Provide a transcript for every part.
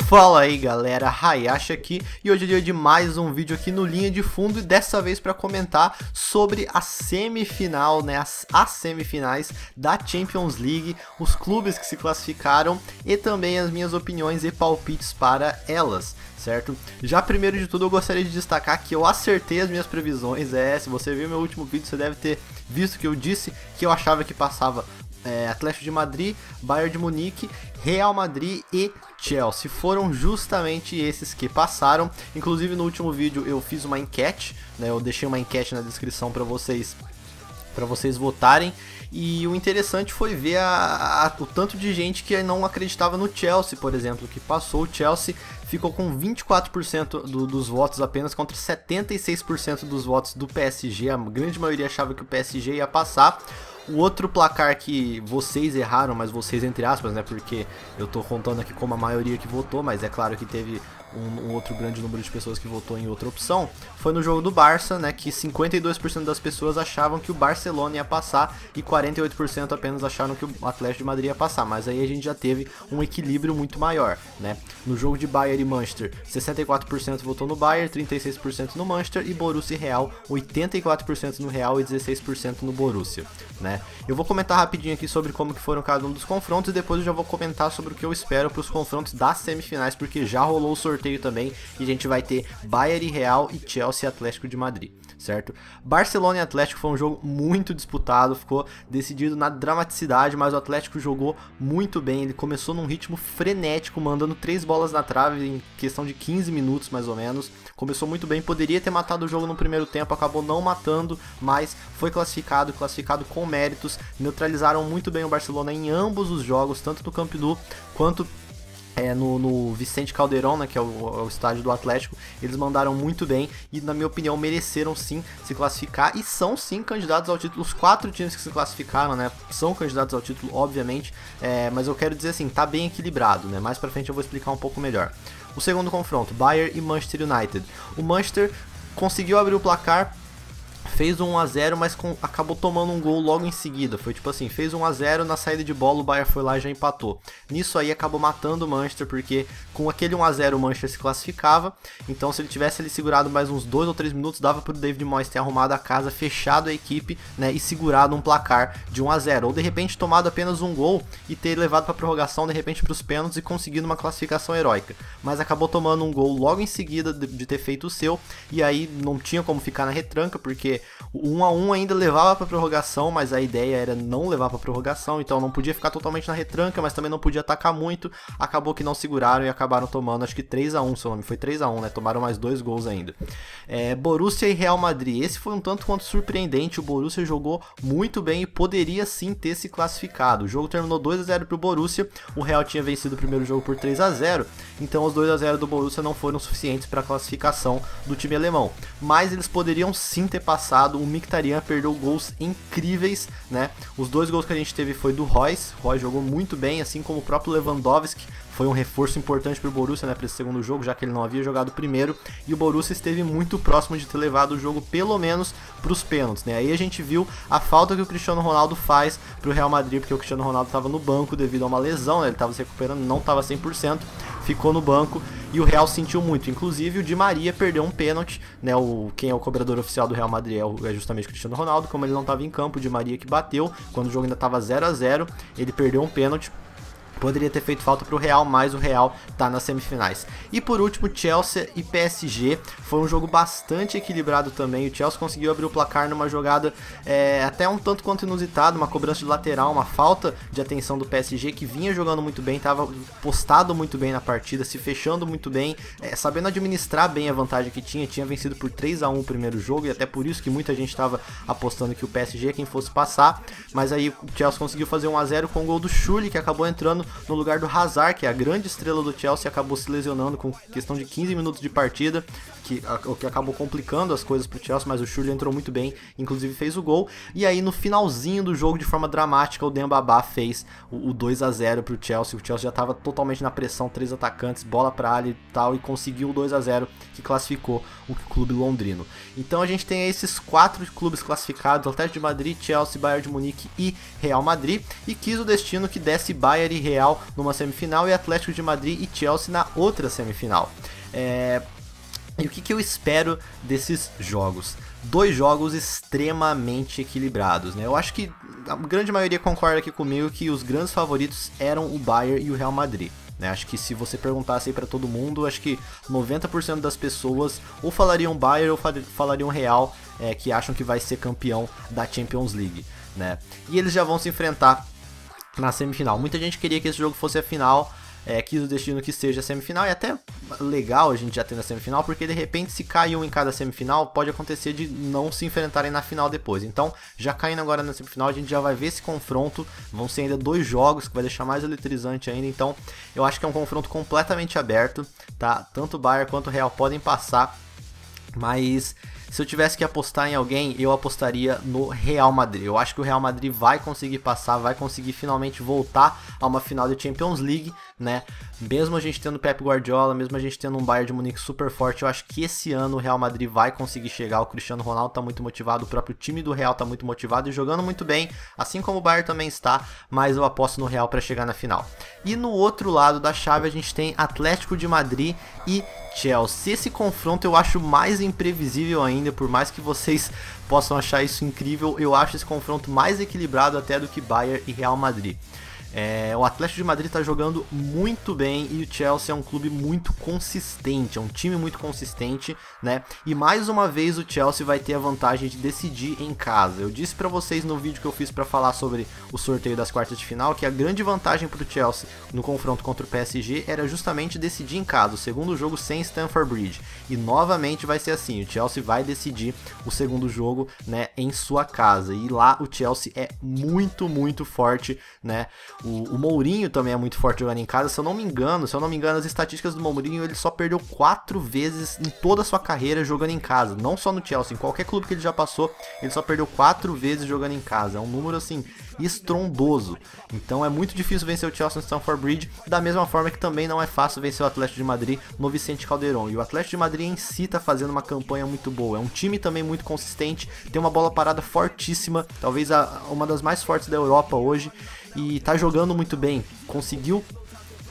Fala aí galera, Hayashi aqui e hoje é dia de mais um vídeo aqui no Linha de Fundo e dessa vez para comentar sobre a semifinal, né, as semifinais da Champions League, os clubes que se classificaram e também as minhas opiniões e palpites para elas, certo? Já primeiro de tudo eu gostaria de destacar que eu acertei as minhas previsões, se você viu meu último vídeo você deve ter visto que eu disse que eu achava que passava Atlético de Madrid, Bayern de Munique, Real Madrid e Chelsea. Foram justamente esses que passaram. Inclusive no último vídeo eu fiz uma enquete, né? Eu deixei uma enquete na descrição para vocês votarem. E o interessante foi ver o tanto de gente que não acreditava no Chelsea, por exemplo, que passou. O Chelsea ficou com 24% dos votos apenas contra 76% dos votos do PSG. A grande maioria achava que o PSG ia passar. O outro placar que vocês erraram, mas vocês entre aspas, né, porque eu tô contando aqui como a maioria que votou, mas é claro que teve um outro grande número de pessoas que votou em outra opção, foi no jogo do Barça, né, que 52% das pessoas achavam que o Barcelona ia passar e 48% apenas acharam que o Atlético de Madrid ia passar, mas aí a gente já teve um equilíbrio muito maior, né. No jogo de Bayern e Manchester, 64% votou no Bayern, 36% no Manchester e Borussia e Real, 84% no Real e 16% no Borussia, né. Eu vou comentar rapidinho aqui sobre como que foram cada um dos confrontos e depois eu já vou comentar sobre o que eu espero para os confrontos das semifinais, porque já rolou o sorteio também e a gente vai ter Bayern e Real e Chelsea e Atlético de Madrid, certo? Barcelona e Atlético foi um jogo muito disputado, ficou decidido na dramaticidade, mas o Atlético jogou muito bem, ele começou num ritmo frenético, mandando 3 bolas na trave em questão de 15 minutos mais ou menos, começou muito bem, poderia ter matado o jogo no primeiro tempo, acabou não matando, mas foi classificado com méritos, neutralizaram muito bem o Barcelona em ambos os jogos, tanto no Camp Nou quanto no Vicente Calderón, né, que é o estádio do Atlético. Eles mandaram muito bem e, na minha opinião, mereceram sim se classificar e são sim candidatos ao título. Os 4 times que se classificaram, né, são candidatos ao título, obviamente, mas eu quero dizer assim, tá bem equilibrado, né, mais pra frente eu vou explicar um pouco melhor. O segundo confronto, Bayern e Manchester United. O Manchester conseguiu abrir o placar, fez um 1 a 0, mas acabou tomando um gol logo em seguida. Foi tipo assim, fez 1 a 0, na saída de bola o Bayern foi lá e já empatou. Nisso aí acabou matando o Manchester, porque com aquele 1 a 0 o Manchester se classificava. Então se ele tivesse ali segurado mais uns 2 ou 3 minutos, dava pro David Moyes ter arrumado a casa, fechado a equipe, né, e segurado um placar de 1 a 0. Ou de repente tomado apenas um gol e ter levado pra prorrogação, de repente pros pênaltis e conseguido uma classificação heróica. Mas acabou tomando um gol logo em seguida de ter feito o seu, e aí não tinha como ficar na retranca, porque o 1 a 1 ainda levava para prorrogação, mas a ideia era não levar para prorrogação, então não podia ficar totalmente na retranca, mas também não podia atacar muito. Acabou que não seguraram e acabaram tomando, acho que 3 a 1, seu nome foi 3 a 1, né? Tomaram mais 2 gols ainda. Borussia e Real Madrid, esse foi um tanto quanto surpreendente. O Borussia jogou muito bem e poderia sim ter se classificado. O jogo terminou 2 a 0 pro Borussia. O Real tinha vencido o primeiro jogo por 3 a 0, então os 2 a 0 do Borussia não foram suficientes para a classificação do time alemão, mas eles poderiam sim ter passado. O Mkhitaryan perdeu gols incríveis, né? Os 2 gols que a gente teve foi do Reus. O Reus jogou muito bem, assim como o próprio Lewandowski. Foi um reforço importante para o Borussia, né, para esse segundo jogo, já que ele não havia jogado o primeiro. E o Borussia esteve muito próximo de ter levado o jogo pelo menos para os pênaltis, né? Aí a gente viu a falta que o Cristiano Ronaldo faz para o Real Madrid, porque o Cristiano Ronaldo estava no banco devido a uma lesão, né? Ele estava se recuperando, não estava 100%, ficou no banco e o Real sentiu muito. Inclusive o Di Maria perdeu um pênalti, né? Quem é o cobrador oficial do Real Madrid é justamente o Cristiano Ronaldo. Como ele não estava em campo, o Di Maria que bateu, quando o jogo ainda estava 0 a 0, ele perdeu um pênalti. Poderia ter feito falta pro Real, mas o Real tá nas semifinais. E por último, Chelsea e PSG. Foi um jogo bastante equilibrado também. O Chelsea conseguiu abrir o placar numa jogada até um tanto quanto inusitada, uma cobrança de lateral, uma falta de atenção do PSG, que vinha jogando muito bem, estava postado muito bem na partida, se fechando muito bem, sabendo administrar bem a vantagem que tinha vencido por 3 a 1 o primeiro jogo, e até por isso que muita gente estava apostando que o PSG é quem fosse passar. Mas aí o Chelsea conseguiu fazer 1 a 0 com o gol do Schürrle, que acabou entrando no lugar do Hazard, que é a grande estrela do Chelsea, acabou se lesionando com questão de 15 minutos de partida, o que acabou complicando as coisas pro Chelsea, mas o Schürrle entrou muito bem, inclusive fez o gol. E aí no finalzinho do jogo, de forma dramática, o Dembaba fez o 2 a 0 pro Chelsea. O Chelsea já estava totalmente na pressão, 3 atacantes, bola pra área e tal, e conseguiu o 2 a 0 que classificou o clube londrino. Então a gente tem esses 4 clubes classificados, Atlético de Madrid, Chelsea, Bayern de Munique e Real Madrid, e quis o destino que desse Bayern e Real Real numa semifinal e Atlético de Madrid e Chelsea na outra semifinal. E o que eu espero desses jogos? Dois jogos extremamente equilibrados, né? Eu acho que a grande maioria concorda aqui comigo que os grandes favoritos eram o Bayern e o Real Madrid, né? Acho que se você perguntasse aí pra todo mundo, acho que 90% das pessoas ou falariam Bayern ou falariam Real, que acham que vai ser campeão da Champions League, né? E eles já vão se enfrentar na semifinal. Muita gente queria que esse jogo fosse a final, quis o destino que seja a semifinal, e até legal a gente já ter na semifinal, porque de repente se cai um em cada semifinal, pode acontecer de não se enfrentarem na final depois. Então, já caindo agora na semifinal, a gente já vai ver esse confronto, vão ser ainda 2 jogos, que vai deixar mais eletrizante ainda, então eu acho que é um confronto completamente aberto, tá? Tanto o Bayern quanto o Real podem passar, mas se eu tivesse que apostar em alguém, eu apostaria no Real Madrid. Eu acho que o Real Madrid vai conseguir passar, vai conseguir finalmente voltar a uma final de Champions League, né? Mesmo a gente tendo Pep Guardiola, mesmo a gente tendo um Bayern de Munique super forte, eu acho que esse ano o Real Madrid vai conseguir chegar. O Cristiano Ronaldo tá muito motivado, o próprio time do Real tá muito motivado e jogando muito bem, assim como o Bayern também está, mas eu aposto no Real para chegar na final. E no outro lado da chave a gente tem Atlético de Madrid e Chelsea. Esse confronto eu acho mais imprevisível ainda, por mais que vocês possam achar isso incrível, eu acho esse confronto mais equilibrado até do que Bayern e Real Madrid. O Atlético de Madrid está jogando muito bem e o Chelsea é um clube muito consistente, é um time muito consistente, né? E mais uma vez o Chelsea vai ter a vantagem de decidir em casa. Eu disse para vocês no vídeo que eu fiz para falar sobre o sorteio das quartas de final que a grande vantagem para o Chelsea no confronto contra o PSG era justamente decidir em casa, o segundo jogo sem Stamford Bridge. E novamente vai ser assim, o Chelsea vai decidir o segundo jogo, né, em sua casa. E lá o Chelsea é muito forte, né? O Mourinho também é muito forte jogando em casa, se eu não me engano, as estatísticas do Mourinho, ele só perdeu 4 vezes em toda a sua carreira jogando em casa, não só no Chelsea, em qualquer clube que ele já passou, ele só perdeu 4 vezes jogando em casa, é um número assim, estrondoso, então é muito difícil vencer o Chelsea no Stamford Bridge, da mesma forma que também não é fácil vencer o Atlético de Madrid no Vicente Calderón, e o Atlético de Madrid em si tá fazendo uma campanha muito boa, é um time também muito consistente, tem uma bola parada fortíssima, talvez uma das mais fortes da Europa hoje, e tá jogando muito bem, conseguiu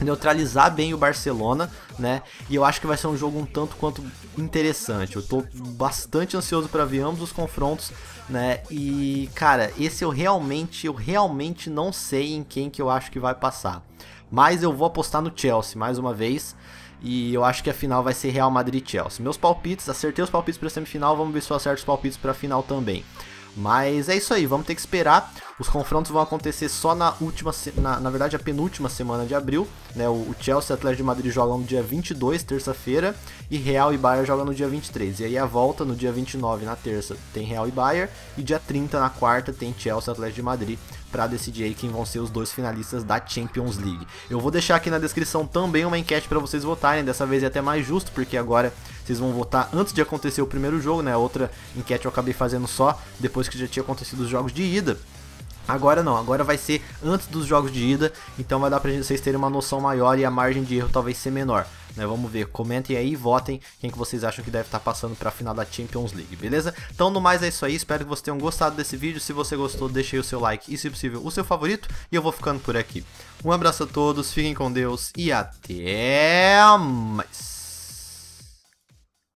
neutralizar bem o Barcelona, né? E eu acho que vai ser um jogo um tanto quanto interessante. Eu tô bastante ansioso para ver ambos os confrontos, né? E cara, esse eu realmente não sei em quem que eu acho que vai passar. Mas eu vou apostar no Chelsea mais uma vez. E eu acho que a final vai ser Real Madrid e Chelsea. Meus palpites, acertei os palpites para semifinal, vamos ver se eu acerto os palpites para a final também. Mas é isso aí, vamos ter que esperar. Os confrontos vão acontecer só na última, na verdade a penúltima semana de abril, né? O Chelsea e o Atlético de Madrid jogam no dia 22, terça-feira, e Real e Bayern jogam no dia 23. E aí a volta no dia 29, na terça, tem Real e Bayern, e dia 30, na quarta, tem Chelsea e Atlético de Madrid, para decidir aí quem vão ser os 2 finalistas da Champions League. Eu vou deixar aqui na descrição também uma enquete para vocês votarem, dessa vez é até mais justo, porque agora vocês vão votar antes de acontecer o primeiro jogo, né? Outra enquete eu acabei fazendo só depois que já tinha acontecido os jogos de ida. Agora não, agora vai ser antes dos jogos de ida, então vai dar pra vocês terem uma noção maior e a margem de erro talvez ser menor, né? Vamos ver, comentem aí, votem quem que vocês acham que deve estar passando pra final da Champions League, beleza? Então no mais é isso aí, espero que vocês tenham gostado desse vídeo, se você gostou deixe aí o seu like e se possível o seu favorito, e eu vou ficando por aqui. Um abraço a todos, fiquem com Deus e até mais!